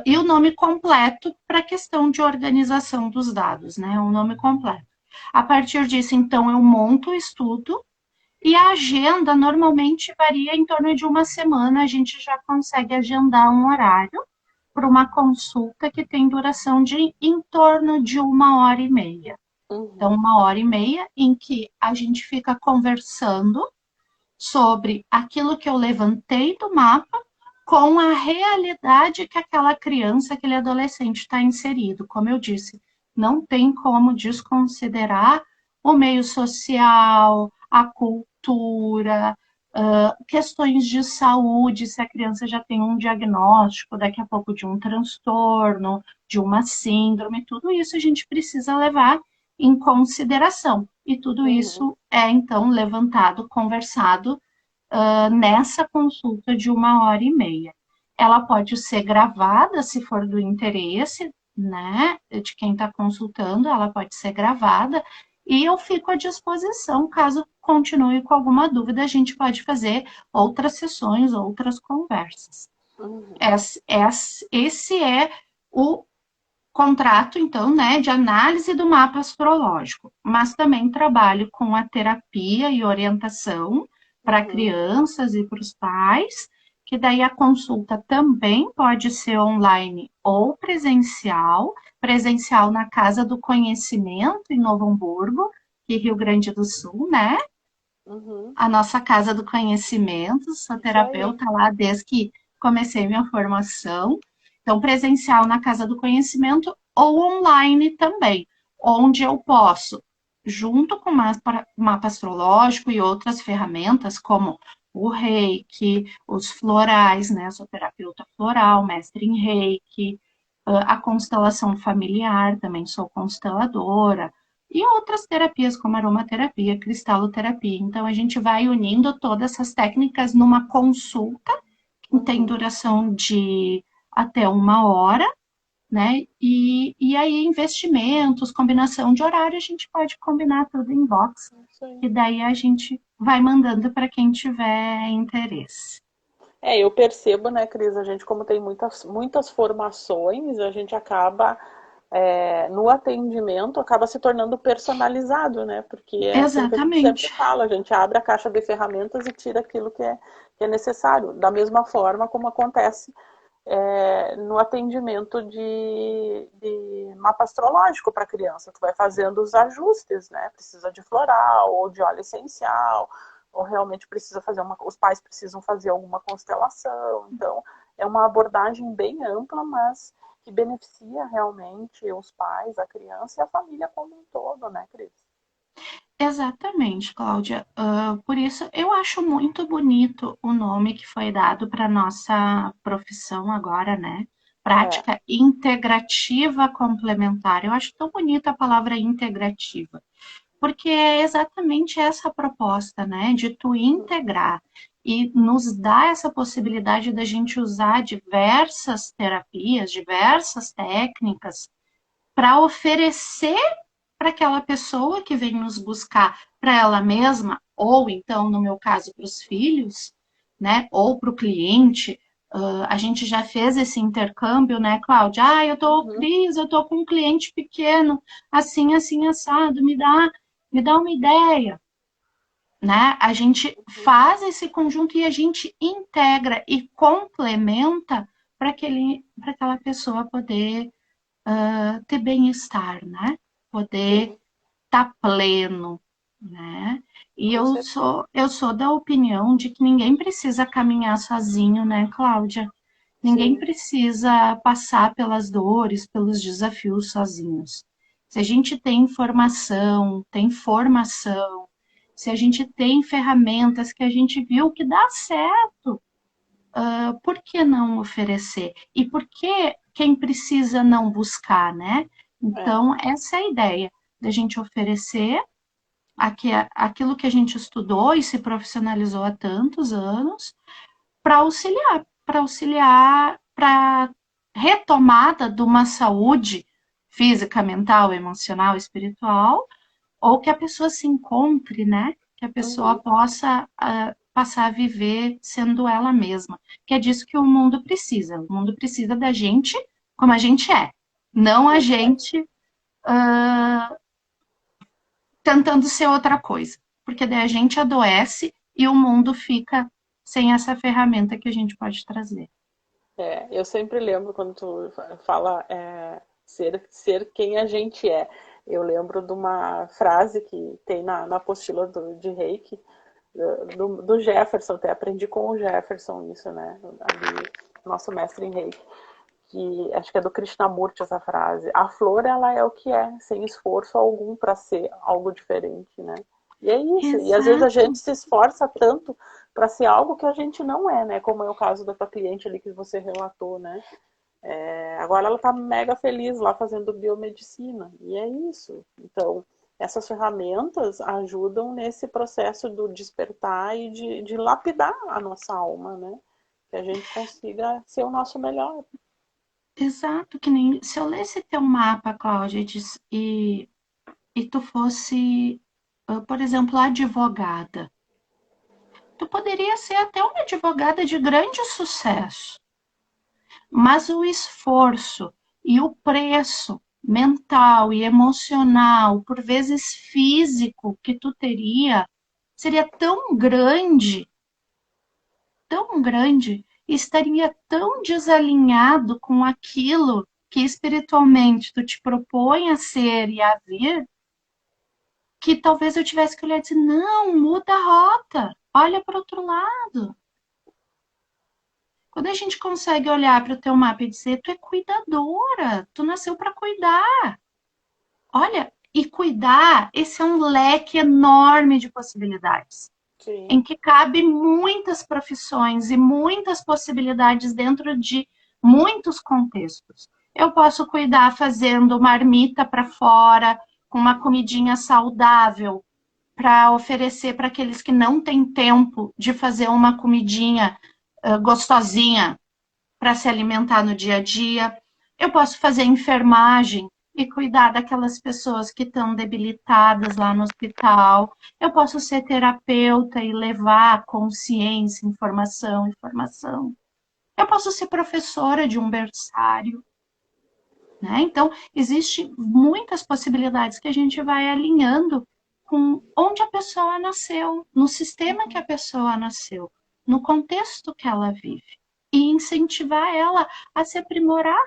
E o nome completo para a questão de organização dos dados, né? O nome completo. A partir disso, então, eu monto o estudo e a agenda normalmente varia em torno de uma semana. A gente já consegue agendar um horário para uma consulta que tem duração de em torno de 1 hora e meia. Então, uhum, 1 hora e meia em que a gente fica conversando sobre aquilo que eu levantei do mapa com a realidade que aquela criança, aquele adolescente está inserido. Como eu disse, não tem como desconsiderar o meio social, a cultura, questões de saúde, se a criança já tem um diagnóstico, daqui a pouco de um transtorno, de uma síndrome, tudo isso a gente precisa levar em consideração. E tudo uhum, isso é, então, levantado, conversado nessa consulta de 1 hora e meia. Ela pode ser gravada, se for do interesse, né, de quem está consultando, ela pode ser gravada e eu fico à disposição, caso continue com alguma dúvida, a gente pode fazer outras sessões, outras conversas. uhum. Esse é o contrato, então, né, de análise do mapa astrológico, mas também trabalho com a terapia e orientação para Uhum. crianças e para os pais, que daí a consulta também pode ser online ou presencial, presencial na Casa do Conhecimento, em Novo Hamburgo, que Rio Grande do Sul, né? Uhum. A nossa Casa do Conhecimento, sou Isso aí. terapeuta lá desde que comecei minha formação. Então, presencial na Casa do Conhecimento ou online também, onde eu posso, junto com o mapa astrológico e outras ferramentas, como o reiki, os florais, né? Sou terapeuta floral, mestre em reiki, a constelação familiar, também sou consteladora, e outras terapias, como aromaterapia, cristaloterapia. Então, a gente vai unindo todas essas técnicas numa consulta, que tem Uhum. duração de até 1 hora, né? E aí, investimentos, combinação de horário, a gente pode combinar tudo em box, Isso aí. e daí a gente vai mandando para quem tiver interesse. É, eu percebo, né, Cris, a gente como tem muitas formações, a gente acaba no atendimento acaba se tornando personalizado, né? Porque é aquilo que a gente sempre Exatamente. fala, a gente abre a caixa de ferramentas e tira aquilo que é necessário. Da mesma forma como acontece no atendimento de mapa astrológico para criança. Tu vai fazendo os ajustes, né? Precisa de floral ou de óleo essencial, ou realmente precisa fazer os pais precisam fazer alguma constelação. Então, é uma abordagem bem ampla, mas que beneficia realmente os pais, a criança e a família como um todo, né, Cris? Exatamente, Cláudia. Por isso, eu acho muito bonito o nome que foi dado para nossa profissão agora, né? É. Prática integrativa complementar. Eu acho tão bonita a palavra integrativa, porque é exatamente essa a proposta, né? De tu integrar e nos dá essa possibilidade da gente usar diversas terapias, diversas técnicas para oferecer para aquela pessoa que vem nos buscar para ela mesma, ou então, no meu caso, para os filhos, né? Ou para o cliente. A gente já fez esse intercâmbio, né, Cláudia? Ah, Uhum. Cris, eu tô com um cliente pequeno, assim, assim, assado, me dá uma ideia, né? A gente Uhum. faz esse conjunto e a gente integra e complementa para aquela pessoa poder ter bem-estar, né? Poder Sim, estar pleno, né? E com certeza. eu sou da opinião de que ninguém precisa caminhar sozinho, né, Cláudia? Ninguém Sim. precisa passar pelas dores, pelos desafios sozinhos. Se a gente tem informação, tem formação, se a gente tem ferramentas que a gente viu que dá certo, por que não oferecer? E por que quem precisa não buscar, né? É. Então, essa é a ideia da gente oferecer aquilo que a gente estudou e se profissionalizou há tantos anos para auxiliar para retomada de uma saúde física, mental, emocional, espiritual, ou que a pessoa se encontre, né? Que a pessoa Uhum. possa passar a viver sendo ela mesma. Que é disso que o mundo precisa. O mundo precisa da gente como a gente é, não a Verdade. gente tentando ser outra coisa. Porque daí a gente adoece e o mundo fica sem essa ferramenta que a gente pode trazer. É, eu sempre lembro quando tu fala ser quem a gente é. Eu lembro de uma frase que tem na apostila de Reiki, do Jefferson, até aprendi com o Jefferson isso, né? Ali, nosso mestre em Reiki, que acho que é do Krishnamurti essa frase. A flor, ela é o que é, sem esforço algum para ser algo diferente, né? E é isso. E às vezes a Exato, gente se esforça tanto para ser algo que a gente não é, né? Como é o caso da tua cliente ali que você relatou, né? Agora ela está mega feliz lá fazendo biomedicina. E é isso. Então, essas ferramentas ajudam nesse processo do despertar e de lapidar a nossa alma, né? Que a gente consiga ser o nosso melhor. exato. Que nem se eu lesse teu mapa, Cláudia, e tu fosse, por exemplo, advogada, tu poderia ser até uma advogada de grande sucesso. Mas o esforço e o preço mental e emocional, por vezes físico, que tu teria, seria tão grande, e estaria tão desalinhado com aquilo que espiritualmente tu te propõe a ser e a vir, que talvez eu tivesse que olhar e dizer, não, muda a rota, olha para outro lado. Quando a gente consegue olhar para o teu mapa e dizer, tu é cuidadora, tu nasceu para cuidar. Olha, e cuidar, esse é um leque enorme de possibilidades, em Sim. que cabe muitas profissões e muitas possibilidades dentro de muitos contextos. Eu posso cuidar fazendo marmita para fora, com uma comidinha saudável, para oferecer para aqueles que não têm tempo de fazer uma comidinha gostosinha para se alimentar no dia a dia. Eu posso fazer enfermagem e cuidar daquelas pessoas que estão debilitadas lá no hospital. Eu posso ser terapeuta e levar consciência, informação, informação. Eu posso ser professora de um berçário, né? Então, existem muitas possibilidades que a gente vai alinhando com onde a pessoa nasceu, no sistema que a pessoa nasceu, no contexto que ela vive, e incentivar ela a se aprimorar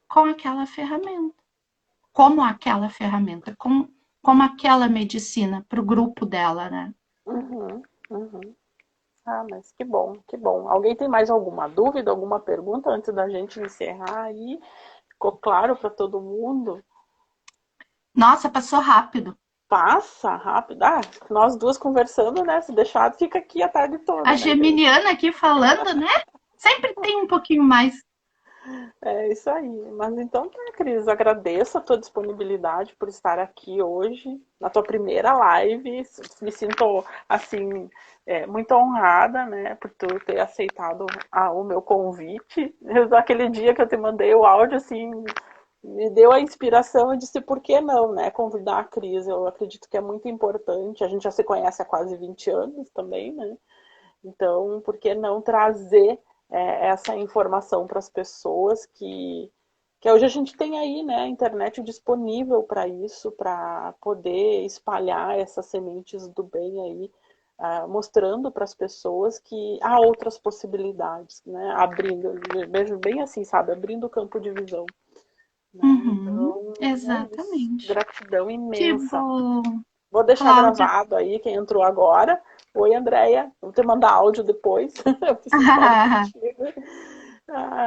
com aquela ferramenta, como aquela medicina para o grupo dela, né? Uhum, uhum. Ah, mas que bom, que bom. Alguém tem mais alguma dúvida, alguma pergunta antes da gente encerrar aí? Ficou claro para todo mundo? Nossa, passou rápido. Passa rápido. Ah, nós duas conversando, né? Se deixar, fica aqui a tarde A toda, né, Cris? geminiana aqui falando, né? Sempre tem um pouquinho mais. É isso aí. Mas então tá, Cris, agradeço a tua disponibilidade por estar aqui hoje, na tua primeira live. Me sinto, assim, muito honrada, né, por tu ter aceitado o meu convite. Aquele dia que eu te mandei o áudio, assim, me deu a inspiração e disse, por que não, né, convidar a Cris? Eu acredito que é muito importante. A gente já se conhece há quase 20 anos também, né? Então, por que não trazer essa informação para as pessoas que hoje a gente tem aí, né, a internet disponível para isso, para poder espalhar essas sementes do bem aí, mostrando para as pessoas que há outras possibilidades, né, abrindo, vejo bem assim, sabe, abrindo o campo de visão, né? Uhum, Então, é isso. exatamente. Gratidão Que imensa. bom, Vou deixar Cláudia. gravado aí quem entrou agora. Oi, Andréia. Vou te mandar áudio depois. Eu preciso falar contigo.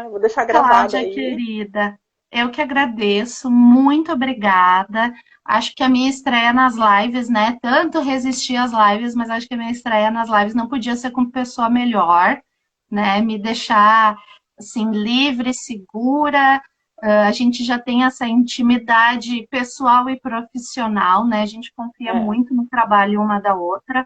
Vou deixar gravado Cláudia, aí. querida, eu que agradeço, muito obrigada. Acho que a minha estreia nas lives, né? Tanto resistir às lives, mas acho que a minha estreia nas lives não podia ser com pessoa melhor, né? Me deixar assim livre, segura. A gente já tem essa intimidade pessoal e profissional, né? A gente confia É. muito no trabalho uma da outra.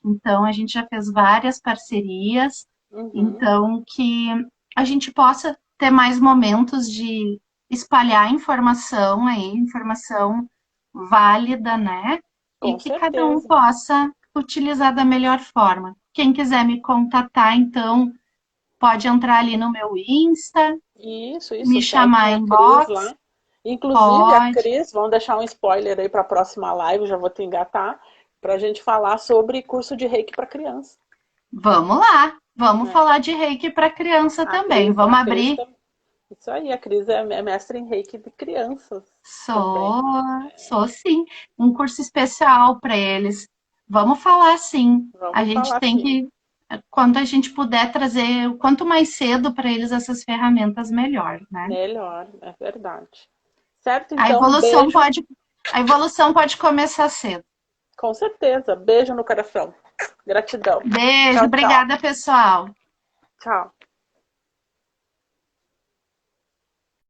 Então, a gente já fez várias parcerias. Uhum. Então, que a gente possa ter mais momentos de espalhar informação aí, informação válida, né? E Com que cada um certeza. possa utilizar da melhor forma. Quem quiser me contatar, então, pode entrar ali no meu Insta, Isso. me Seguem chamar a Cris inbox, lá. Inclusive, a pode. Cris, vamos deixar um spoiler aí para a próxima live, já vou te engatar, para a gente falar sobre curso de reiki para criança. Vamos lá, vamos Né? falar de reiki para criança também. A Vamos Cris abrir. também. Isso aí, a Cris é mestre em reiki de crianças também. Sou, sou sim, um curso especial para eles. Vamos falar sim. A Vamos gente falar tem sim. que, quando a gente puder trazer, quanto mais cedo para eles essas ferramentas, melhor, né? Melhor, é verdade. Certo, A então, evolução beijo. pode, a evolução pode começar cedo. Com certeza. Beijo no coração. Gratidão. Beijo, Tchau, tchau. obrigada, pessoal. Tchau.